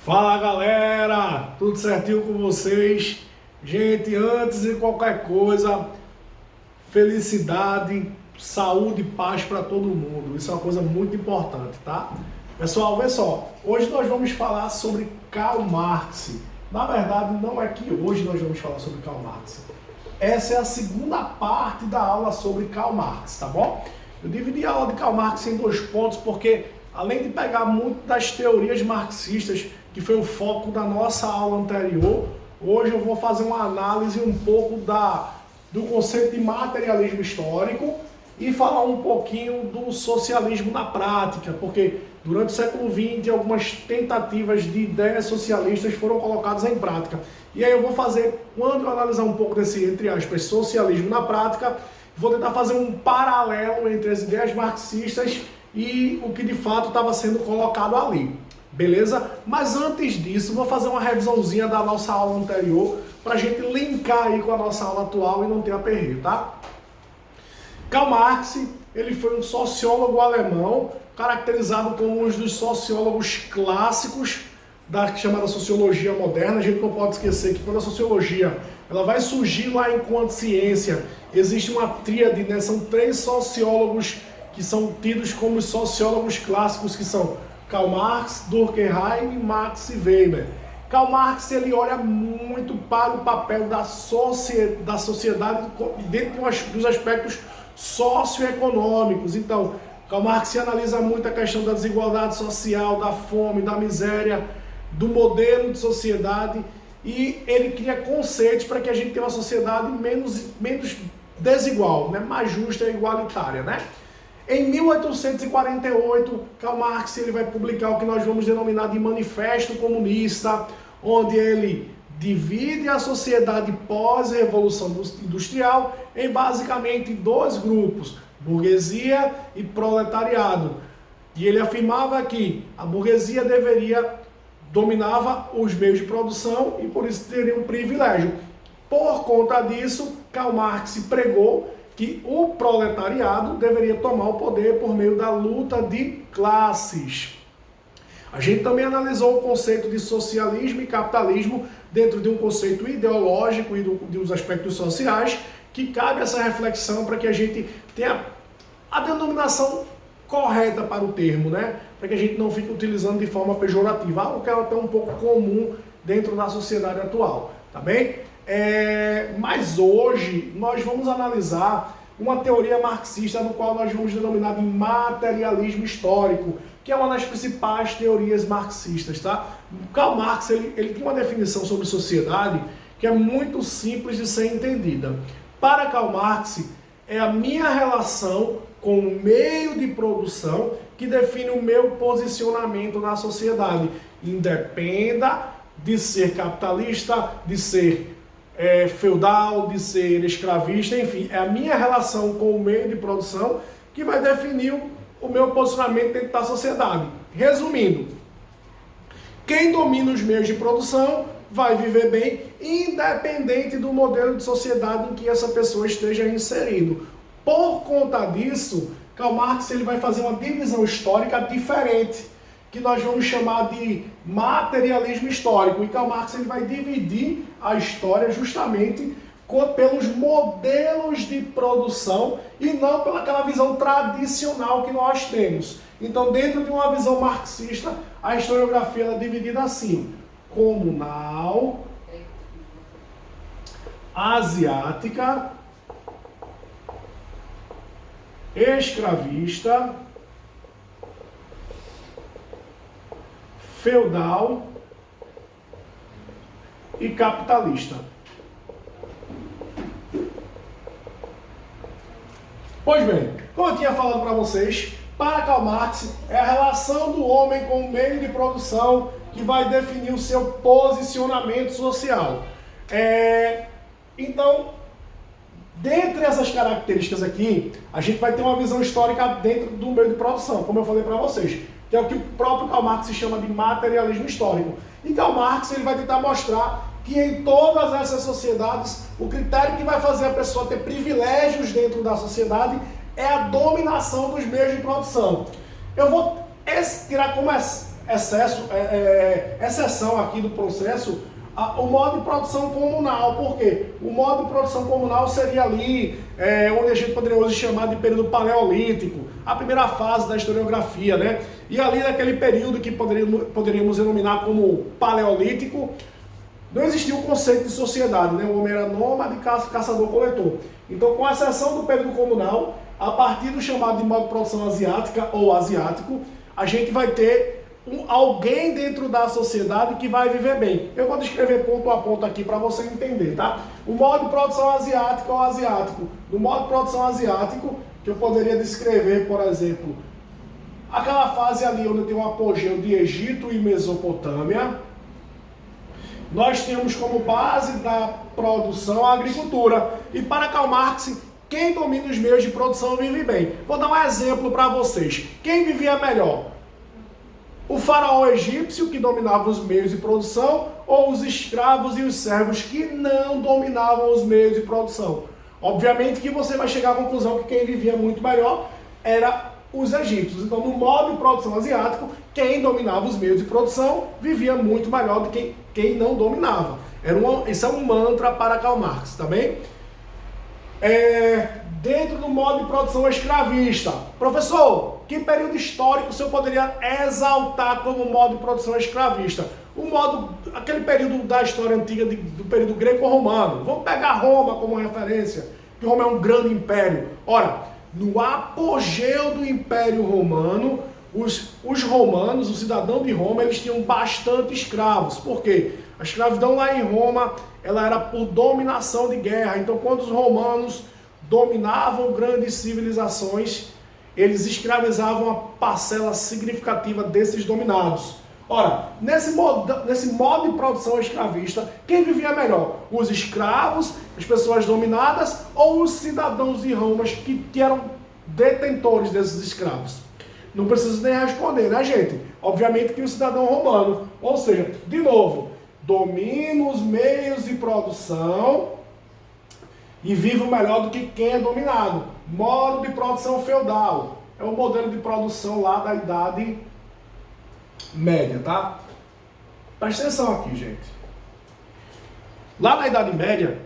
Fala galera, tudo certinho com vocês? Gente, antes de qualquer coisa, felicidade, saúde e paz para todo mundo. Isso é uma coisa muito importante, tá? Pessoal, vê só, hoje nós vamos falar sobre Karl Marx. Na verdade, não é que hoje nós vamos falar sobre Karl Marx. Essa é a segunda parte da aula sobre Karl Marx, tá bom? Eu dividi a aula de Karl Marx em dois pontos porque, além de pegar muito das teorias marxistas, que foi o foco da nossa aula anterior, hoje eu vou fazer uma análise um pouco do conceito de materialismo histórico e falar um pouquinho do socialismo na prática, porque durante o século XX algumas tentativas de ideias socialistas foram colocadas em prática. E aí eu vou fazer, quando eu analisar um pouco desse, entre aspas, socialismo na prática, vou tentar fazer um paralelo entre as ideias marxistas e o que de fato estava sendo colocado ali. Beleza? Mas antes disso, vou fazer uma revisãozinha da nossa aula anterior para a gente linkar aí com a nossa aula atual e não ter aperreio, tá? Karl Marx, ele foi um sociólogo alemão, caracterizado como um dos sociólogos clássicos da chamada sociologia moderna. A gente não pode esquecer que quando a sociologia ela vai surgir lá enquanto ciência, existe uma tríade, né? São três sociólogos que são tidos como os sociólogos clássicos, que são Karl Marx, Durkheim e Max Weber. Karl Marx ele olha muito para o papel da sociedade dentro dos aspectos socioeconômicos. Então, Karl Marx analisa muito a questão da desigualdade social, da fome, da miséria, do modelo de sociedade, e ele cria conceitos para que a gente tenha uma sociedade menos desigual, né? Mais justa e igualitária, né? Em 1848, Karl Marx ele vai publicar o que nós vamos denominar de Manifesto Comunista, onde ele divide a sociedade pós-revolução industrial em basicamente dois grupos, burguesia e proletariado. E ele afirmava que a burguesia dominava os meios de produção e por isso teria um privilégio. Por conta disso, Karl Marx pregou que o proletariado deveria tomar o poder por meio da luta de classes. A gente também analisou o conceito de socialismo e capitalismo dentro de um conceito ideológico e dos aspectos sociais, que cabe essa reflexão para que a gente tenha a denominação correta para o termo, né? Para que a gente não fique utilizando de forma pejorativa, algo que é até um pouco comum dentro da sociedade atual, tá bem? Mas hoje nós vamos analisar uma teoria marxista no qual nós vamos denominar de materialismo histórico, que é uma das principais teorias marxistas, tá? Karl Marx ele tem uma definição sobre sociedade que é muito simples de ser entendida. Para Karl Marx, é a minha relação com o meio de produção que define o meu posicionamento na sociedade, independa de ser capitalista, de ser feudal, de ser escravista, enfim, é a minha relação com o meio de produção que vai definir o meu posicionamento dentro da sociedade. Resumindo, quem domina os meios de produção vai viver bem, independente do modelo de sociedade em que essa pessoa esteja inserindo. Por conta disso, Karl Marx ele vai fazer uma divisão histórica diferente, que nós vamos chamar de materialismo histórico. E Karl Marx ele vai dividir a história justamente pelos modelos de produção e não pelaquela visão tradicional que nós temos. Então, dentro de uma visão marxista, a historiografia ela é dividida assim: comunal, asiática, escravista, feudal e capitalista. Pois bem, como eu tinha falado para vocês, para Karl Marx é a relação do homem com o meio de produção que vai definir o seu posicionamento social. Então, dentre essas características aqui, a gente vai ter uma visão histórica dentro do meio de produção, como eu falei para vocês, que é o que o próprio Karl Marx se chama de materialismo histórico. E Karl Marx ele vai tentar mostrar que em todas essas sociedades, o critério que vai fazer a pessoa ter privilégios dentro da sociedade é a dominação dos meios de produção. Eu vou tirar como exceção aqui do processo o modo de produção comunal. Por quê? O modo de produção comunal seria ali, onde a gente poderia hoje chamar de período paleolítico, a primeira fase da historiografia, né? E ali naquele período que poderíamos denominar como paleolítico, não existia o conceito de sociedade, né? O homem era nômade, caçador-coletor. Então, com exceção do período comunal, a partir do chamado de modo de produção asiática ou asiático, a gente vai ter alguém dentro da sociedade que vai viver bem. Eu vou descrever ponto a ponto aqui para você entender, tá? O modo de produção asiático ou asiático. No modo de produção asiático, que eu poderia descrever, por exemplo, aquela fase ali onde tem um apogeu de Egito e Mesopotâmia, nós temos como base da produção a agricultura. E para Karl Marx, quem domina os meios de produção vive bem. Vou dar um exemplo para vocês. Quem vivia melhor? O faraó egípcio, que dominava os meios de produção, ou os escravos e os servos, que não dominavam os meios de produção? Obviamente que você vai chegar à conclusão que quem vivia muito melhor era os egípcios. Então, no modo de produção asiático, quem dominava os meios de produção vivia muito melhor do que quem não dominava. Isso é um mantra para Karl Marx, tá bem? Dentro do modo de produção escravista. Professor, que período histórico o senhor poderia exaltar como modo de produção escravista? Aquele período da história antiga do período greco-romano. Vamos pegar Roma como referência, que Roma é um grande império. Ora, no apogeu do Império Romano, os romanos, o cidadão de Roma, eles tinham bastante escravos. Por quê? A escravidão lá em Roma, ela era por dominação de guerra. Então, quando os romanos dominavam grandes civilizações, eles escravizavam a parcela significativa desses dominados. Ora, nesse modo de produção escravista, quem vivia melhor? Os escravos, as pessoas dominadas, ou os cidadãos de Roma que eram detentores desses escravos? Não preciso nem responder, né, gente? Obviamente que o cidadão romano. Ou seja, de novo, domina os meios de produção e vive melhor do que quem é dominado. Modo de produção feudal. É o modelo de produção lá da Idade Média, tá? Presta atenção aqui, gente. Lá na Idade Média,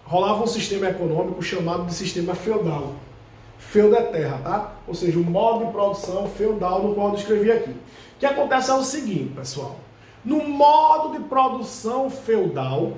rolava um sistema econômico chamado de sistema feudal. Feudo é terra, tá? Ou seja, o modo de produção feudal no qual eu descrevi aqui. O que acontece é o seguinte, pessoal. No modo de produção feudal,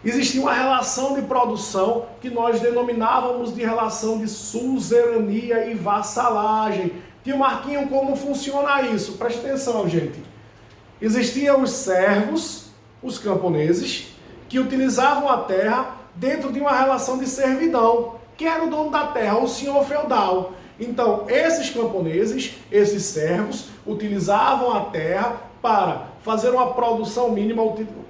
existia uma relação de produção que nós denominávamos de relação de suzerania e vassalagem. Tio Marquinho, como funciona isso? Preste atenção, gente. Existiam os servos, os camponeses, que utilizavam a terra dentro de uma relação de servidão. Quem era o dono da terra? O senhor feudal. Então, esses camponeses, esses servos, utilizavam a terra para fazer uma produção mínima,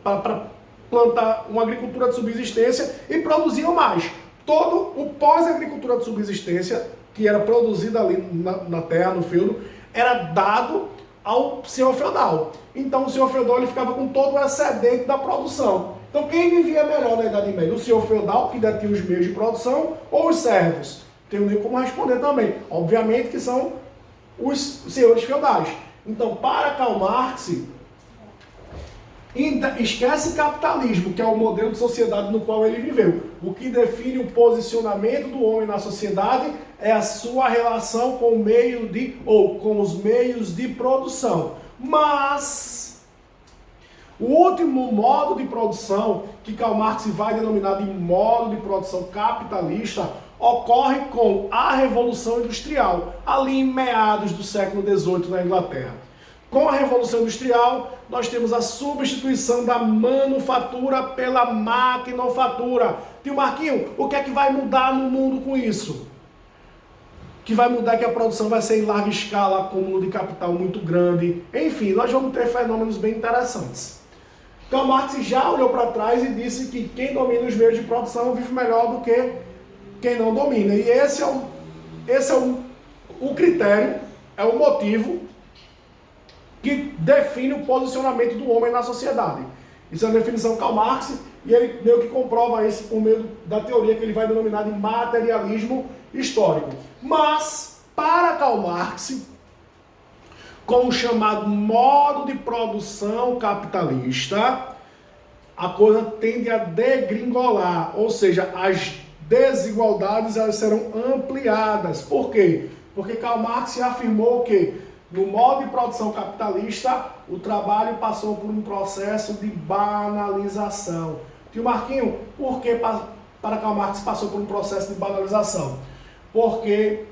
para plantar uma agricultura de subsistência e produziam mais. Todo o pós-agricultura de subsistência, que era produzida ali na terra, no feudo, era dado ao senhor feudal. Então, o senhor feudal ele ficava com todo o excedente da produção. Então, quem vivia melhor na Idade Média? O senhor feudal, que detinha os meios de produção, ou os servos? Tenho nem como responder também. Obviamente que são os senhores feudais. Então, para Karl Marx, esquece capitalismo, que é o modelo de sociedade no qual ele viveu. O que define o posicionamento do homem na sociedade é a sua relação com o meio com os meios de produção. Mas o último modo de produção, que Karl Marx vai denominar de modo de produção capitalista, ocorre com a Revolução Industrial, ali em meados do século XVIII na Inglaterra. Com a Revolução Industrial, nós temos a substituição da manufatura pela maquinofatura. Tio Marquinho, o que é que vai mudar no mundo com isso? O que vai mudar é que a produção vai ser em larga escala, acúmulo de capital muito grande. Enfim, nós vamos ter fenômenos bem interessantes. Karl Marx já olhou para trás e disse que quem domina os meios de produção vive melhor do que quem não domina. E esse é o critério, é o motivo que define o posicionamento do homem na sociedade. Isso é a definição Karl Marx, e ele meio que comprova isso por meio da teoria que ele vai denominar de materialismo histórico. Mas, para Karl Marx, com o chamado modo de produção capitalista, a coisa tende a degringolar, ou seja, as desigualdades elas serão ampliadas. Por quê? Porque Karl Marx afirmou que no modo de produção capitalista o trabalho passou por um processo de banalização. Tio Marquinho, por que para Karl Marx passou por um processo de banalização? Porque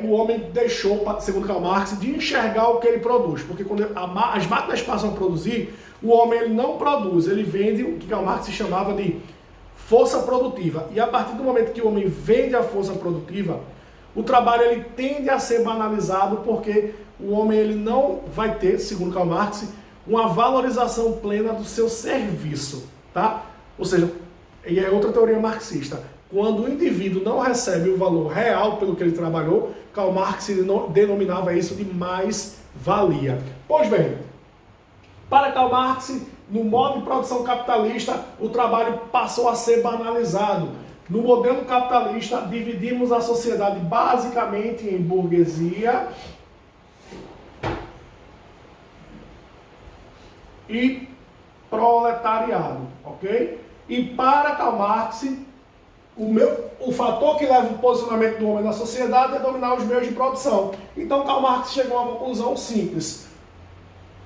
o homem deixou, segundo Karl Marx, de enxergar o que ele produz. Porque quando as máquinas passam a produzir, o homem ele não produz, ele vende o que Karl Marx chamava de força produtiva. E a partir do momento que o homem vende a força produtiva, o trabalho ele tende a ser banalizado, porque o homem ele não vai ter, segundo Karl Marx, uma valorização plena do seu serviço. Tá? Ou seja, e é outra teoria marxista. Quando o indivíduo não recebe o valor real pelo que ele trabalhou, Karl Marx denominava isso de mais-valia. Pois bem, para Karl Marx, no modo de produção capitalista, o trabalho passou a ser banalizado. No modelo capitalista, dividimos a sociedade basicamente em burguesia e proletariado, ok? E para Karl Marx, o fator que leva o posicionamento do homem na sociedade é dominar os meios de produção. Então Karl Marx chegou a uma conclusão simples.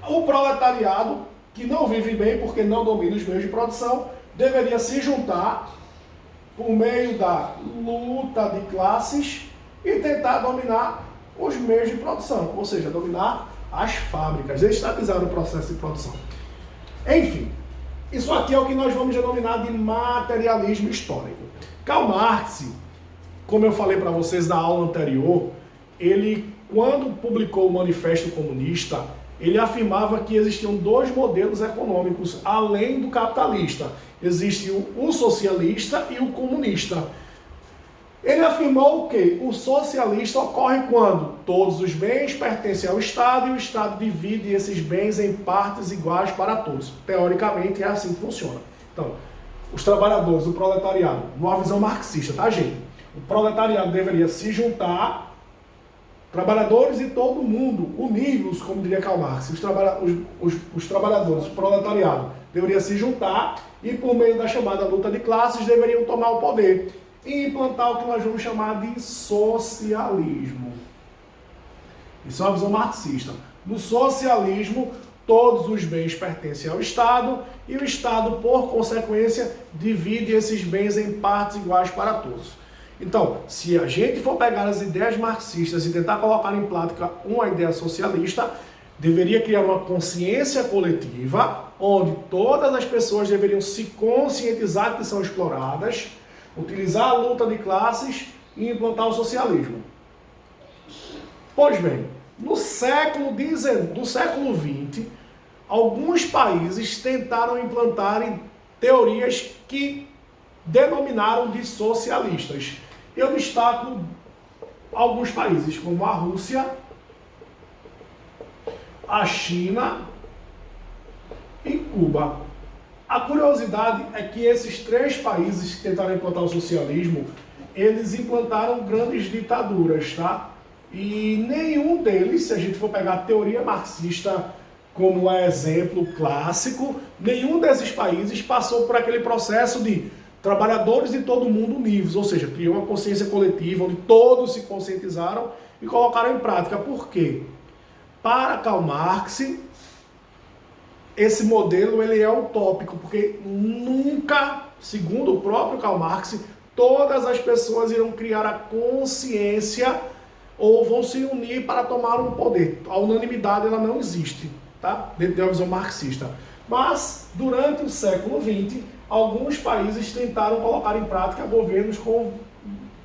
O proletariado, que não vive bem porque não domina os meios de produção, deveria se juntar por meio da luta de classes e tentar dominar os meios de produção, ou seja, dominar as fábricas, estatizar o processo de produção. Enfim, isso aqui é o que nós vamos denominar de materialismo histórico. Karl Marx, como eu falei para vocês na aula anterior, ele, quando publicou o Manifesto Comunista, ele afirmava que existiam dois modelos econômicos além do capitalista. Existe o socialista e o comunista. Ele afirmou que o socialista ocorre quando todos os bens pertencem ao Estado e o Estado divide esses bens em partes iguais para todos. Teoricamente é assim que funciona. Então, os trabalhadores, o proletariado, numa visão marxista, tá, gente? O proletariado deveria se juntar, trabalhadores e todo mundo, unidos, como diria Karl Marx. Os trabalhadores, o proletariado, deveria se juntar e, por meio da chamada luta de classes, deveriam tomar o poder e implantar o que nós vamos chamar de socialismo. Isso é uma visão marxista. No socialismo, todos os bens pertencem ao Estado e o Estado, por consequência, divide esses bens em partes iguais para todos. Então, se a gente for pegar as ideias marxistas e tentar colocar em prática uma ideia socialista, deveria criar uma consciência coletiva, onde todas as pessoas deveriam se conscientizar que são exploradas, utilizar a luta de classes e implantar o socialismo. Pois bem, no século XX, alguns países tentaram implantar teorias que denominaram de socialistas. Eu destaco alguns países, como a Rússia, a China e Cuba. A curiosidade é que esses três países que tentaram implantar o socialismo, eles implantaram grandes ditaduras, tá? E nenhum deles, se a gente for pegar a teoria marxista como exemplo clássico, nenhum desses países passou por aquele processo de trabalhadores de todo mundo unidos, ou seja, criou uma consciência coletiva onde todos se conscientizaram e colocaram em prática. Por quê? Para Karl Marx, esse modelo ele é utópico, porque nunca, segundo o próprio Karl Marx, todas as pessoas irão criar a consciência ou vão se unir para tomar um poder. A unanimidade ela não existe, tá? Dentro da visão marxista. Mas, durante o século XX, alguns países tentaram colocar em prática governos com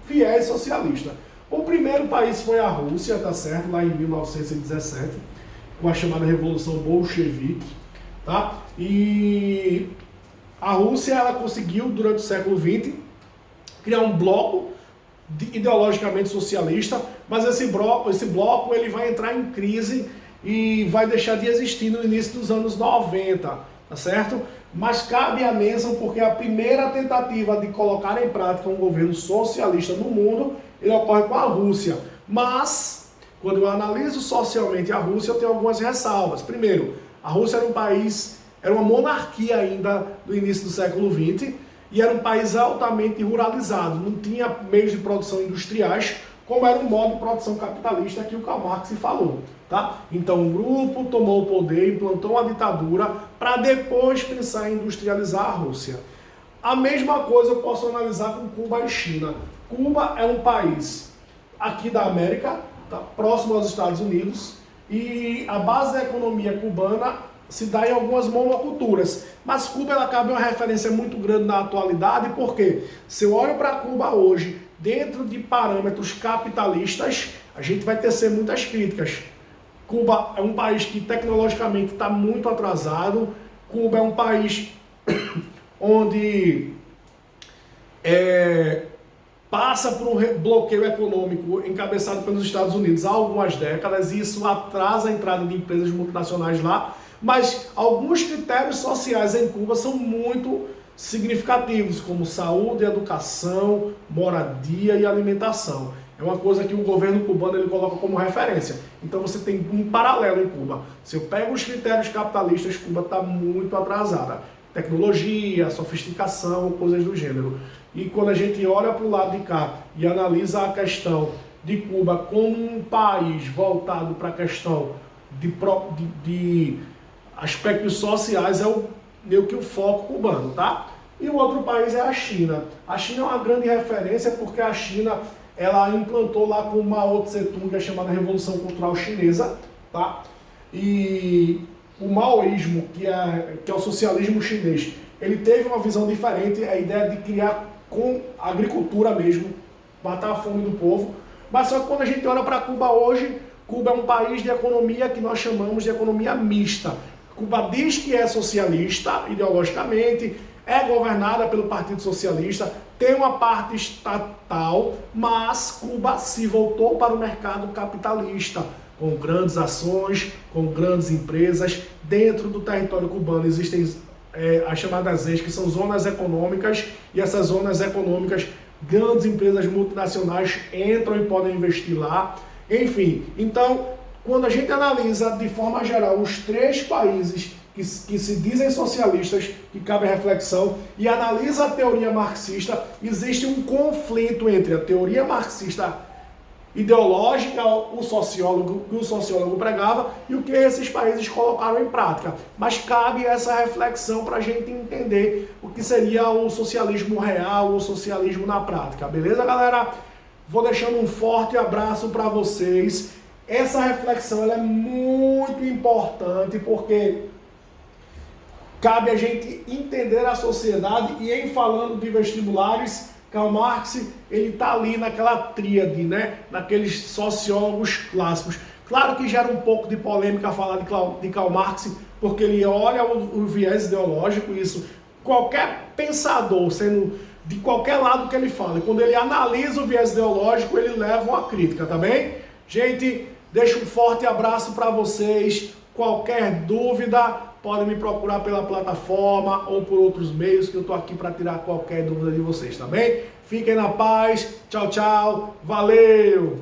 viés socialista. O primeiro país foi a Rússia, tá certo? Lá em 1917, com a chamada Revolução Bolchevique, tá? E a Rússia ela conseguiu, durante o século XX, criar um bloco ideologicamente socialista, mas esse bloco ele vai entrar em crise e vai deixar de existir no início dos anos 90, tá certo? Mas cabe a menção porque a primeira tentativa de colocar em prática um governo socialista no mundo, ele ocorre com a Rússia. Mas Quando eu analiso socialmente a Rússia, eu tenho algumas ressalvas. Primeiro, a Rússia era um país, era uma monarquia ainda no início do século XX, e era um país altamente ruralizado, não tinha meios de produção industriais, como era o modo de produção capitalista que o Karl Marx falou. Tá? Então um grupo tomou o poder, implantou uma ditadura para depois pensar em industrializar a Rússia. A mesma coisa eu posso analisar com Cuba e China. Cuba é um país aqui da América, tá? Próximo aos Estados Unidos, e a base da economia cubana se dá em algumas monoculturas. Mas Cuba ela cabe uma referência muito grande na atualidade, porque se eu olho para Cuba hoje, dentro de parâmetros capitalistas, a gente vai tecer muitas críticas. Cuba é um país que tecnologicamente está muito atrasado. Cuba é um país onde passa por um bloqueio econômico encabeçado pelos Estados Unidos há algumas décadas, e isso atrasa a entrada de empresas multinacionais lá, mas alguns critérios sociais em Cuba são muito significativos, como saúde, educação, moradia e alimentação. É uma coisa que o governo cubano ele coloca como referência. Então você tem um paralelo em Cuba. Se eu pego os critérios capitalistas, Cuba está muito atrasada. Tecnologia, sofisticação, coisas do gênero. E quando a gente olha para o lado de cá e analisa a questão de Cuba como um país voltado para a questão de aspectos sociais, é meio que o foco cubano, tá? E o outro país é a China. A China é uma grande referência porque a China ela implantou lá com Mao Tse-tung a chamada Revolução Cultural Chinesa, tá? E o maoísmo, que é o socialismo chinês, ele teve uma visão diferente, a ideia de criar com agricultura mesmo, matar a fome do povo. Mas só que quando a gente olha para Cuba hoje, Cuba é um país de economia que nós chamamos de economia mista. Cuba diz que é socialista ideologicamente, é governada pelo Partido Socialista, tem uma parte estatal, mas Cuba se voltou para o mercado capitalista, com grandes ações, com grandes empresas. Dentro do território cubano existem as chamadas ZEs, que são zonas econômicas, e essas zonas econômicas, grandes empresas multinacionais entram e podem investir lá. Enfim, então, quando a gente analisa de forma geral os três países que se dizem socialistas, que cabe a reflexão, e analisa a teoria marxista, existe um conflito entre a teoria marxista ideológica, o sociólogo pregava, e o que esses países colocaram em prática. Mas cabe essa reflexão para a gente entender o que seria o socialismo real, o socialismo na prática. Beleza, galera? Vou deixando um forte abraço para vocês. Essa reflexão ela é muito importante, porque cabe a gente entender a sociedade, e em falando de vestibulares, Karl Marx, ele está ali naquela tríade, né? Naqueles sociólogos clássicos. Claro que gera um pouco de polêmica falar de Karl Marx, porque ele olha o viés ideológico, isso. Qualquer pensador, sendo de qualquer lado que ele fala, quando ele analisa o viés ideológico, ele leva uma crítica, tá bem? Gente, deixo um forte abraço para vocês. Qualquer dúvida, podem me procurar pela plataforma ou por outros meios, que eu estou aqui para tirar qualquer dúvida de vocês, tá bem? Fiquem na paz, tchau, tchau, valeu!